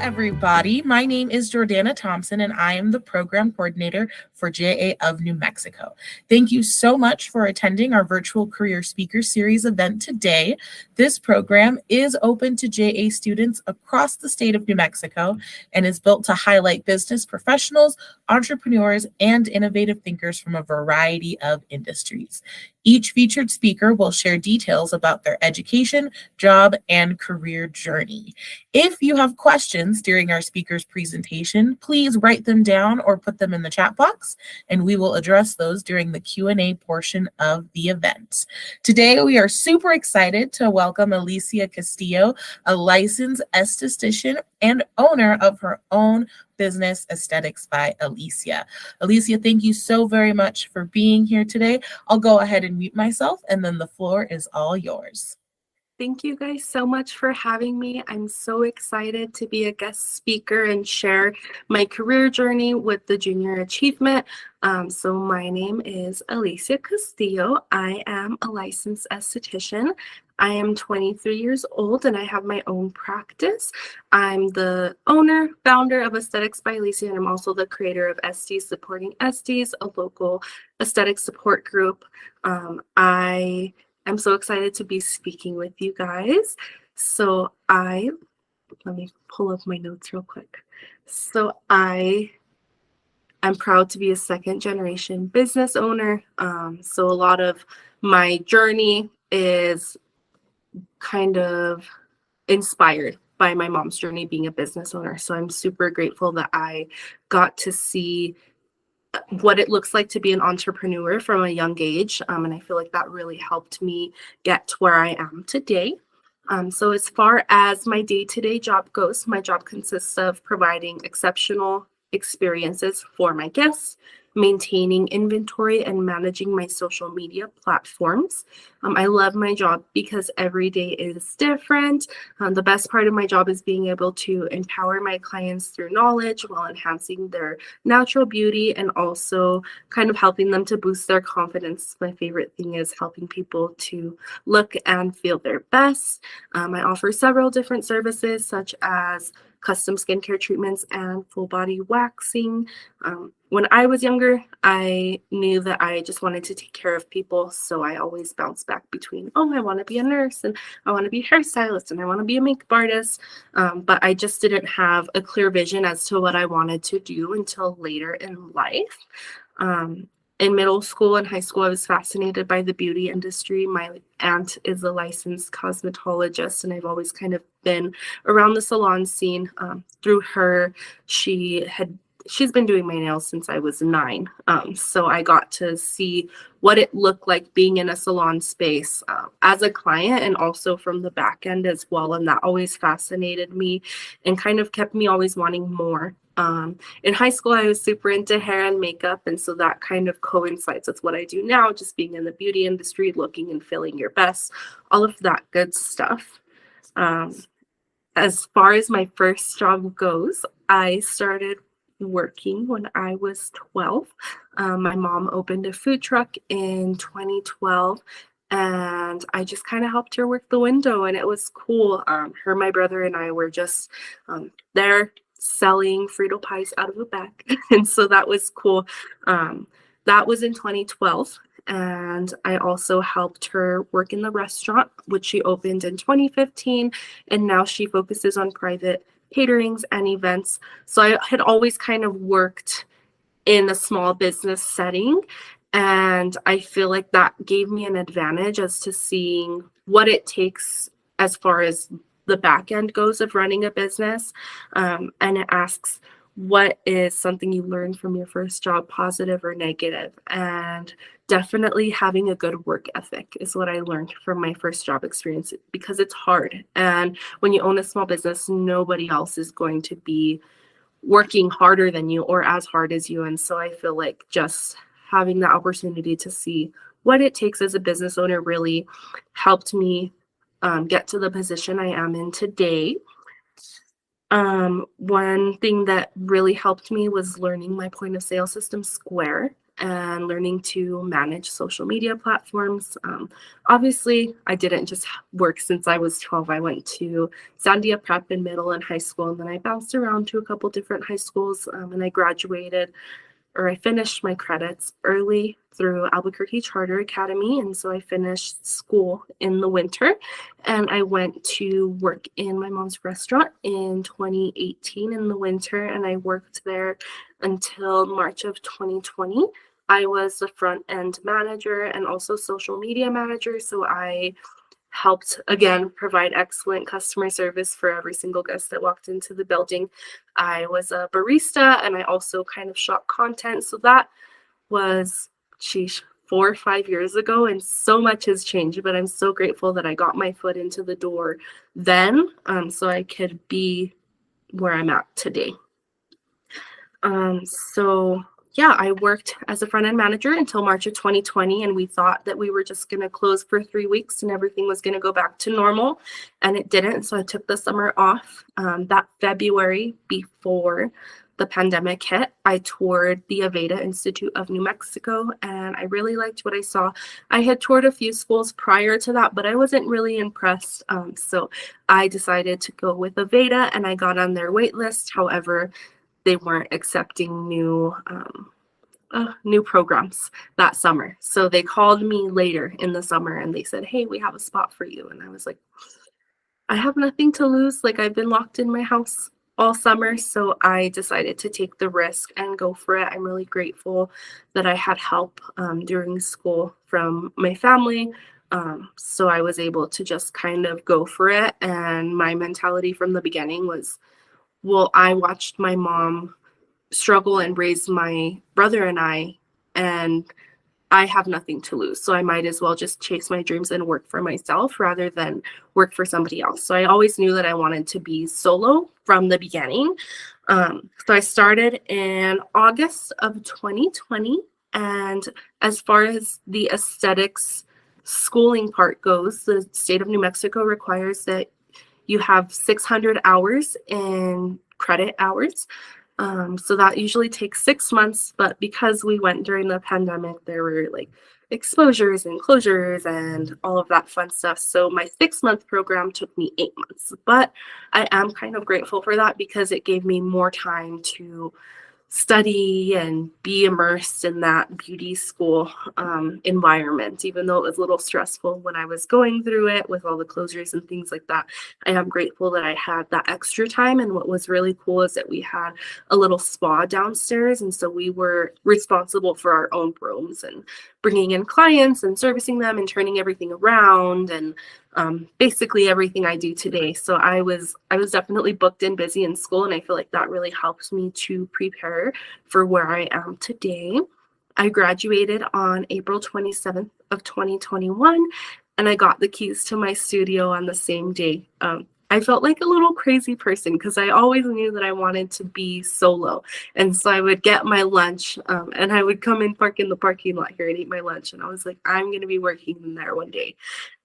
everybody. My name is Jordana Thompson, and I am the program coordinator for JA of New Mexico. Thank you so much for attending our virtual career speaker series event today. This program is open to JA students across the state of New Mexico and is built to highlight business professionals, entrepreneurs, and innovative thinkers from a variety of industries. Each featured speaker will share details about their education, job, and career journey. If you have questions during our speaker's presentation, please write them down or put them in the chat box, and we will address those during the Q&A portion of the event. Today, we are super excited to welcome Alicia Castillo, a licensed esthetician and owner of her own business, Aesthetics by Alicia. Alicia, thank you so very much for being here today. I'll go ahead and mute myself, and then the floor is all yours. Thank you guys so much for having me. I'm so excited to be a guest speaker and share my career journey with the Junior Achievement. So my name is Alicia Castillo. I am a licensed esthetician. I am 23 years old and I have my own practice. I'm the owner, founder of Aesthetics by Alicia, and I'm also the creator of Estes Supporting Estes, a local aesthetic support group. I'm so excited to be speaking with you guys. So let me pull up my notes real quick. So I'm proud to be a second generation business owner. So a lot of my journey is kind of inspired by my mom's journey being a business owner. So I'm super grateful that I got to see what it looks like to be an entrepreneur from a young age. And I feel like that really helped me get to where I am today. So as far as my day-to-day job goes, my job consists of providing exceptional experiences for my guests, maintaining inventory, and managing my social media platforms. I love my job because every day is different. The best part of my job is being able to empower my clients through knowledge while enhancing their natural beauty and also kind of helping them to boost their confidence. My favorite thing is helping people to look and feel their best. I offer several different services such as custom skincare treatments and full body waxing. When I was younger, I knew that I just wanted to take care of people. So I always bounced back between, I want to be a nurse and I want to be a hairstylist and I want to be a makeup artist. But I just didn't have a clear vision as to what I wanted to do until later in life. In middle school and high school, I was fascinated by the beauty industry. My aunt is a licensed cosmetologist, and I've always kind of been around the salon scene. Through her, she's been doing my nails since I was 9. So I got to see what it looked like being in a salon space as a client and also from the back end as well. And that always fascinated me and kind of kept me always wanting more. In high school, I was super into hair and makeup. And so that kind of coincides with what I do now, just being in the beauty industry, looking and feeling your best, all of that good stuff. As far as my first job goes, I started working when I was 12. My mom opened a food truck in 2012. And I just kind of helped her work the window, and it was cool. Her, my brother, and I were just there selling Frito pies out of a bag. And so that was cool. That was in 2012. And I also helped her work in the restaurant, which she opened in 2015. And now she focuses on private caterings and events. So I had always kind of worked in a small business setting. And I feel like that gave me an advantage as to seeing what it takes as far as the back end goes of running a business. And it asks, what is something you learned from your first job, positive or negative? And definitely having a good work ethic is what I learned from my first job experience, because it's hard. And when you own a small business, nobody else is going to be working harder than you or as hard as you. And so I feel like just having the opportunity to see what it takes as a business owner really helped me get to the position I am in today. One thing that really helped me was learning my point of sale system, Square. and learning to manage social media platforms. Obviously, I didn't just work since I was 12. I went to Sandia Prep in middle and high school, and then I bounced around to a couple different high schools, and I graduated, or I finished my credits early through Albuquerque Charter Academy. And so I finished school in the winter, and I went to work in my mom's restaurant in 2018 in the winter, and I worked there until March of 2020. I was the front end manager and also social media manager. So I helped again provide excellent customer service for every single guest that walked into the building. I was a barista, and I also kind of shot content. So that was, sheesh, 4 or 5 years ago, and so much has changed. But I'm so grateful that I got my foot into the door then, so I could be where I'm at today. So yeah, I worked as a front end manager until March of 2020, and we thought that we were just going to close for 3 weeks and everything was going to go back to normal, and it didn't. So I took the summer off. That February, before the pandemic hit, I toured the Aveda Institute of New Mexico, and I really liked what I saw. I had toured a few schools prior to that, but I wasn't really impressed. So I decided to go with Aveda, and I got on their wait list. However, they weren't accepting new programs that summer. So they called me later in the summer and they said, "Hey, we have a spot for you." And I was like, I have nothing to lose. Like, I've been locked in my house all summer. So I decided to take the risk and go for it. I'm really grateful that I had help during school from my family. So I was able to just kind of go for it. And my mentality from the beginning was, well, I watched my mom struggle and raise my brother and I have nothing to lose. So I might as well just chase my dreams and work for myself rather than work for somebody else. So I always knew that I wanted to be solo from the beginning. So I started in August of 2020. And as far as the aesthetics schooling part goes, the state of New Mexico requires that you have 600 hours in credit hours. So that usually takes 6 months, but because we went during the pandemic, there were like exposures and closures and all of that fun stuff. So my 6-month program took me 8 months, but I am kind of grateful for that because it gave me more time to study and be immersed in that beauty school environment, even though it was a little stressful when I was going through it with all the closures and things like that. I am grateful that I had that extra time. And what was really cool is that we had a little spa downstairs. And so we were responsible for our own rooms and bringing in clients and servicing them and turning everything around and basically everything I do today. So I was definitely booked and busy in school, and I feel like that really helped me to prepare for where I am today. I graduated on April 27th of 2021, and I got the keys to my studio on the same day. I felt like a little crazy person because I always knew that I wanted to be solo. And so I would get my lunch and I would come and park in the parking lot here and eat my lunch. And I was like, I'm going to be working in there one day.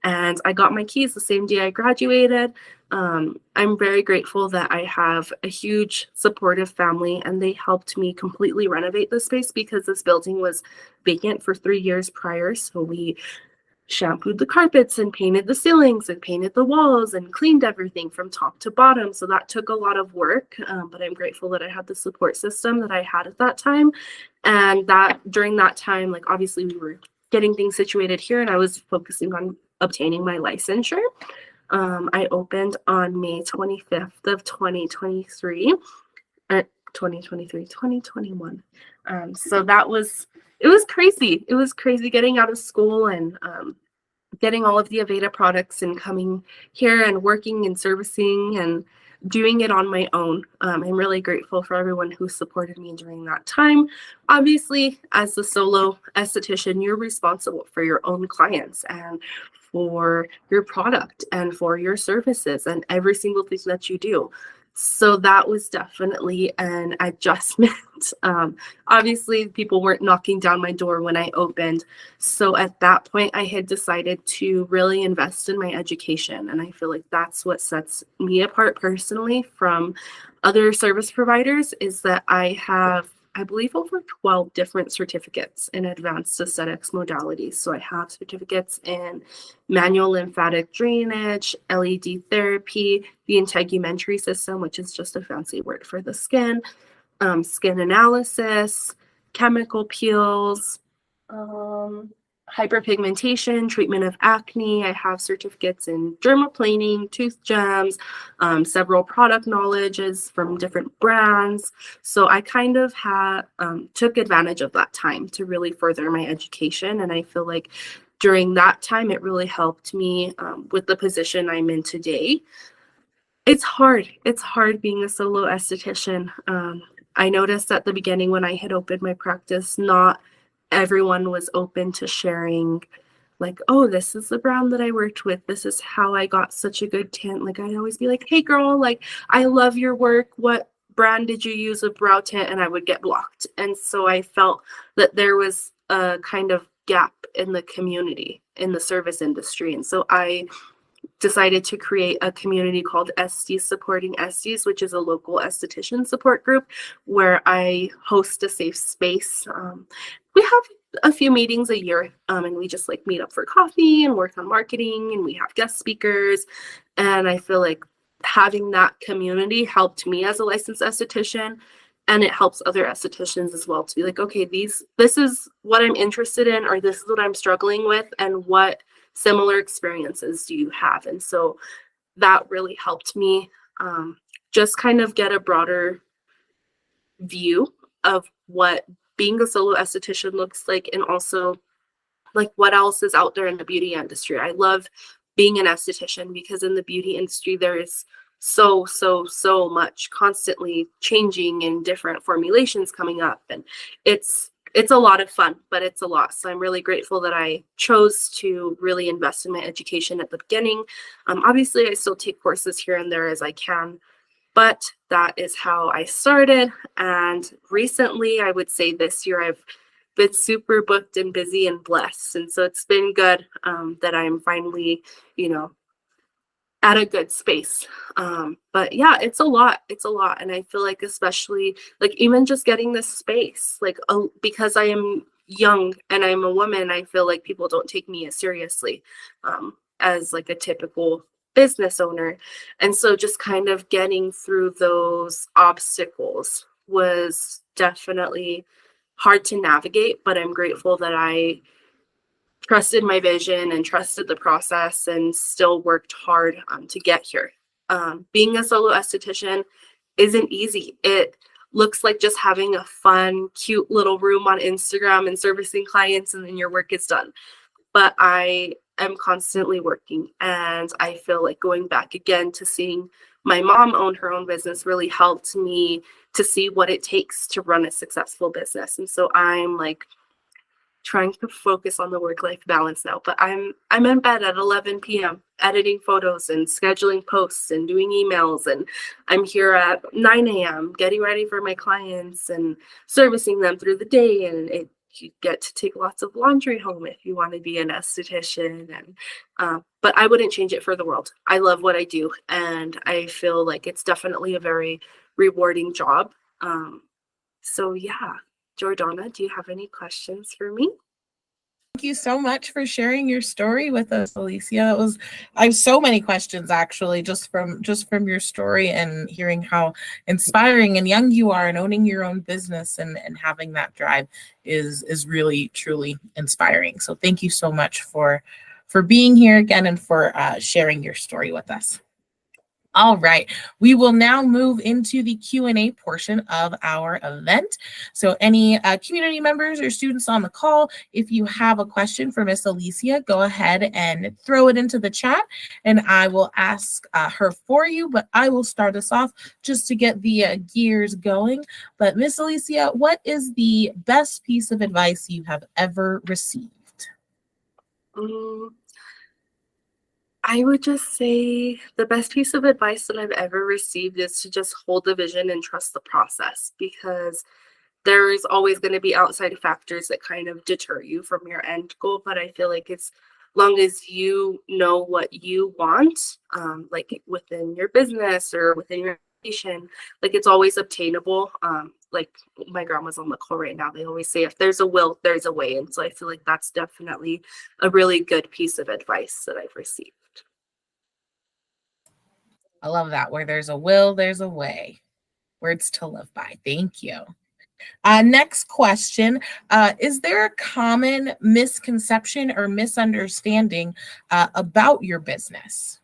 And I got my keys the same day I graduated. I'm very grateful that I have a huge supportive family, and they helped me completely renovate the space because this building was vacant for 3 years prior. So we shampooed the carpets and painted the ceilings and painted the walls and cleaned everything from top to bottom. So that took a lot of work, but I'm grateful that I had the support system that I had at that time. And that during that time, like obviously we were getting things situated here and I was focusing on obtaining my licensure. I opened on May 25th of 2023, 2021. So it was crazy. It was crazy getting out of school and getting all of the Aveda products and coming here and working and servicing and doing it on my own. I'm really grateful for everyone who supported me during that time. Obviously, as a solo esthetician, you're responsible for your own clients and for your product and for your services and every single thing that you do. So that was definitely an adjustment. Obviously, people weren't knocking down my door when I opened. So at that point, I had decided to really invest in my education. And I feel like that's what sets me apart personally from other service providers is that I have I believe, over 12 different certificates in advanced aesthetics modalities. So I have certificates in manual lymphatic drainage, LED therapy, the integumentary system, which is just a fancy word for the skin analysis, chemical peels, hyperpigmentation, treatment of acne. I have certificates in dermaplaning, tooth gems, several product knowledges from different brands. So I kind of took advantage of that time to really further my education. And I feel like during that time, it really helped me with the position I'm in today. It's hard. It's hard being a solo esthetician. I noticed at the beginning when I had opened my practice, not everyone was open to sharing, like, oh, this is the brand that I worked with. This is how I got such a good tint. Like, I'd always be like, hey, girl, like, I love your work. What brand did you use a brow tint? And I would get blocked. And so I felt that there was a kind of gap in the community, in the service industry. And so I decided to create a community called Estes Supporting Estes, which is a local esthetician support group where I host a safe space. We have a few meetings a year, and we just like meet up for coffee and work on marketing, and we have guest speakers. And I feel like having that community helped me as a licensed esthetician, and it helps other estheticians as well to be like, okay, this is what I'm interested in, or this is what I'm struggling with, and what similar experiences do you have? And so that really helped me just kind of get a broader view of what being a solo esthetician looks like, and also like what else is out there in the beauty industry. I love being an esthetician because in the beauty industry there is so much constantly changing and different formulations coming up, and it's a lot of fun, but it's a lot. So I'm really grateful that I chose to really invest in my education at the beginning. Obviously, I still take courses here and there as I can, but that is how I started. And recently, I would say this year, I've been super booked and busy and blessed. And so it's been good that I'm finally, at a good space. But yeah, it's a lot. It's a lot. And I feel like, especially like even just getting this space, like because I am young and I'm a woman, I feel like people don't take me as seriously as like a typical business owner. And so just kind of getting through those obstacles was definitely hard to navigate, but I'm grateful that I trusted my vision and trusted the process and still worked hard to get here. Being a solo esthetician isn't easy. It looks like just having a fun, cute little room on Instagram and servicing clients, and then your work is done. But I am constantly working, and I feel like going back again to seeing my mom own her own business really helped me to see what it takes to run a successful business. And so I'm like trying to focus on the work-life balance now, but I'm in bed at 11 p.m. editing photos and scheduling posts and doing emails, and I'm here at 9 a.m. getting ready for my clients and servicing them through the day. And you get to take lots of laundry home if you want to be an esthetician. And but I wouldn't change it for the world. I love what I do, and I feel like it's definitely a very rewarding job. So yeah. Jordana, do you have any questions for me? Thank you so much for sharing your story with us, Alicia. I have so many questions actually, just from your story and hearing how inspiring and young you are and owning your own business and having that drive is really truly inspiring. So thank you so much for being here again and for sharing your story with us. All right, we will now move into the Q&A portion of our event. So any community members or students on the call, if you have a question for Miss Alicia, go ahead and throw it into the chat and I will ask her for you, but I will start us off just to get the gears going. But Miss Alicia, what is the best piece of advice you have ever received? I would just say the best piece of advice that I've ever received is to just hold the vision and trust the process, because there is always going to be outside factors that kind of deter you from your end goal. But I feel like as long as you know what you want, like within your business or within your like it's always obtainable. Like my grandma's on the call right now. They always say if there's a will, there's a way. And so I feel like that's definitely a really good piece of advice that I've received. I love that. Where there's a will, there's a way. Words to live by. Thank you. Next question. Is there a common misconception or misunderstanding about your business?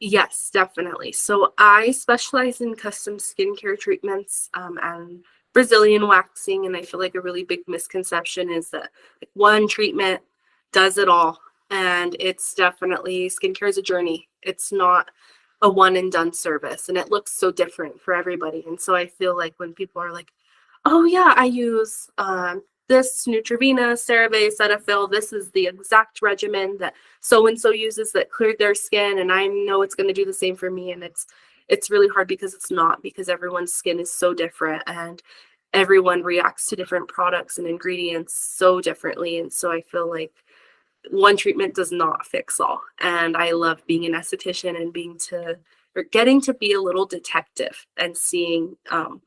Yes, definitely. So I specialize in custom skincare treatments and Brazilian waxing. And I feel like a really big misconception is that like, one treatment does it all. And it's definitely skincare is a journey. It's not a one and done service. And it looks so different for everybody. And so I feel like when people are like, oh, yeah, I use this Neutrogena, CeraVe, Cetaphil. This is the exact regimen that so-and-so uses that cleared their skin, and I know it's going to do the same for me. And it's really hard because it's not, because everyone's skin is so different and everyone reacts to different products and ingredients so differently. And so I feel like one treatment does not fix all. And I love being an esthetician and getting to be a little detective and seeing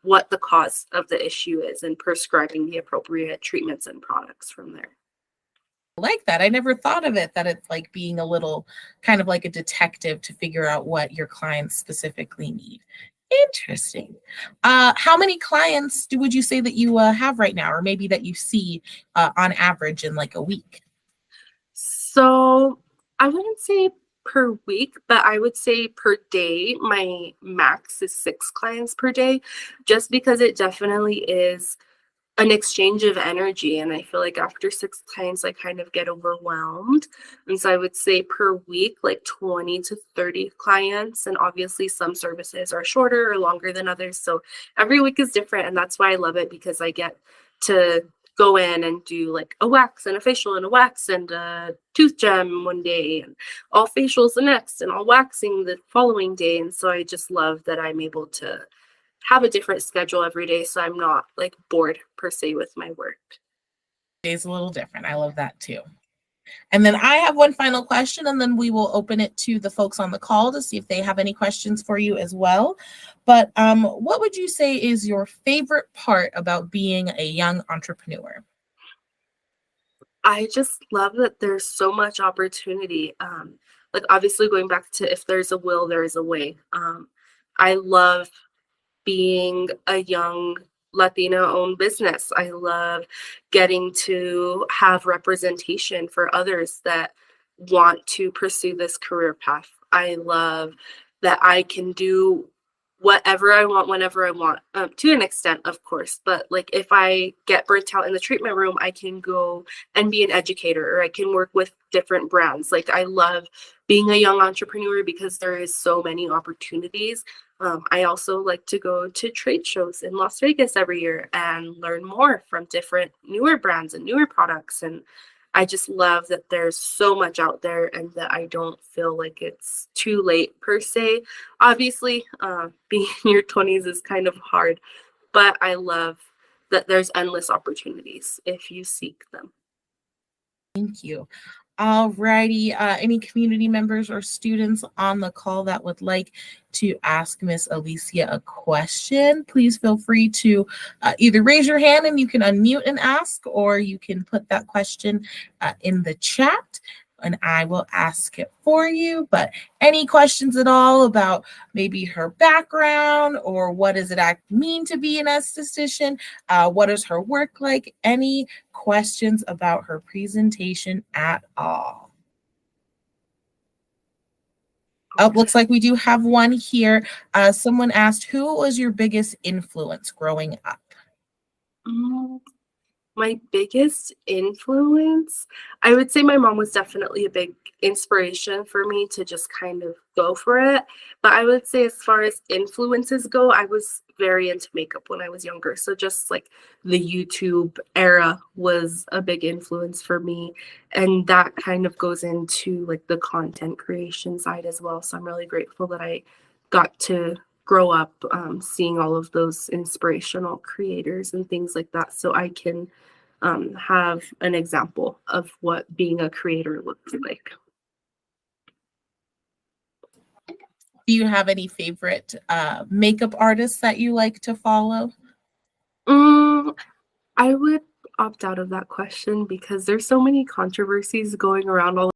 what the cause of the issue is and prescribing the appropriate treatments and products from there. I like that. I never thought of it that it's like being a little kind of like a detective to figure out what your clients specifically need. Interesting. How many clients would you say that you have right now, or maybe that you see on average in like a week? So I wouldn't say per week, but I would say per day. My max is 6 clients per day, just because it definitely is an exchange of energy. And I feel like after 6 clients, I kind of get overwhelmed. And so I would say per week, like 20 to 30 clients. And obviously, some services are shorter or longer than others. So every week is different. And that's why I love it, because I get to go in and do like a wax and a facial and a wax and a tooth gem one day and all facials the next and all waxing the following day. And so I just love that I'm able to have a different schedule every day, so I'm not like bored per se with my work. It's a little different. I love that too. And then I have one final question, and then we will open it to the folks on the call to see if they have any questions for you as well. But what would you say is your favorite part about being a young entrepreneur? I just love that there's so much opportunity. Like obviously going back to if there's a will, there is a way. I love being a young Latina owned business. I love getting to have representation for others that want to pursue this career path. I love that I can do whatever I want whenever I want, to an extent, of course. But like if I get burnt out in the treatment room, I can go and be an educator, or I can work with different brands. Like I love being a young entrepreneur because there is so many opportunities. I also like to go to trade shows in Las Vegas every year and learn more from different newer brands and newer products. And I just love that there's so much out there and that I don't feel like it's too late per se. Obviously, being in your 20s is kind of hard, but I love that there's endless opportunities if you seek them. Thank you. All righty. Any community members or students on the call that would like to ask Miss Alicia a question, please feel free to either raise your hand and you can unmute and ask, or you can put that question in the chat and I will ask it for you. But any questions at all about maybe her background, or what does it mean to be an esthetician? What is her work like? Any questions about her presentation at all? Oh, looks like we do have one here. Someone asked, who was your biggest influence growing up? Mm, My biggest influence, I would say my mom was definitely a big inspiration for me to just kind of go for it. But I would say, as far as influences go, I was very into makeup when I was younger. So just like the YouTube era was a big influence for me. And that kind of goes into like the content creation side as well. So I'm really grateful that I got to grow up seeing all of those inspirational creators and things like that, so I can have an example of what being a creator looks like. Do you have any favorite makeup artists that you like to follow? I would opt out of that question because there's so many controversies going around all